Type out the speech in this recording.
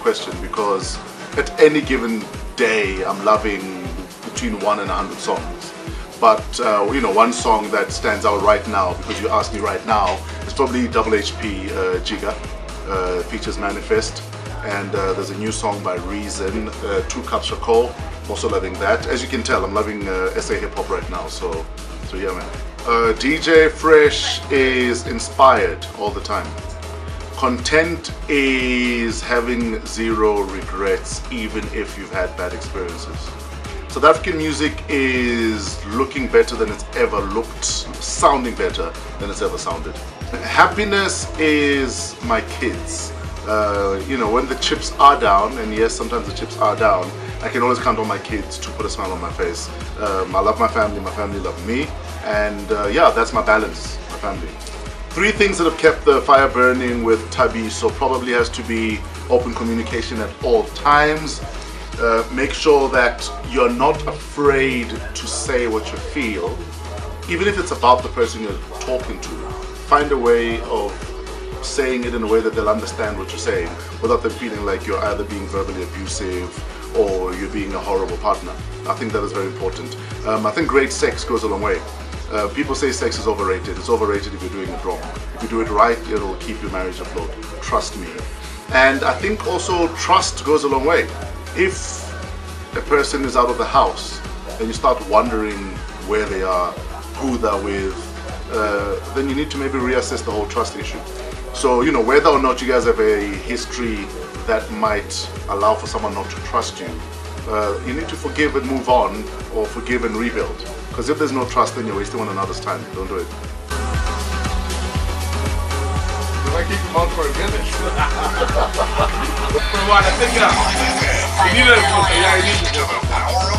question, because at any given day I'm loving between 1 and 100 songs. But you know, one song that stands out right now, because you asked me right now, is probably Double HP Jiga, features Manifest, and there's a new song by Reason, 2 Cups of Coal. Also loving that. As you can tell, I'm loving SA hip hop right now. So yeah, man. DJ Fresh is inspired all the time. Content is having 0 regrets, even if you've had bad experiences. South African music is looking better than it's ever looked, sounding better than it's ever sounded. Happiness is my kids. You know, when the chips are down, and yes, sometimes the chips are down, I can always count on my kids to put a smile on my face. I love my family love me, and yeah, that's my balance, my family. 3 things that have kept the fire burning with Tabi, so probably has to be open communication at all times. Make sure that you're not afraid to say what you feel, even if it's about the person you're talking to. Find a way of saying it in a way that they'll understand what you're saying, without them feeling like you're either being verbally abusive or you're being a horrible partner. I think that is very important. I think great sex goes a long way. People say sex is overrated. It's overrated if you're doing it wrong. If you do it right, it'll keep your marriage afloat. Trust me. And I think also trust goes a long way. If a person is out of the house and you start wondering where they are, who they're with, then you need to maybe reassess the whole trust issue. So, you know, whether or not you guys have a history that might allow for someone not to trust you, you need to forgive and move on, or forgive and rebuild. Because if there's no trust, then you're wasting one another's time. Don't do it. I keep them on for a minute. For a while, I think, yeah. You need it.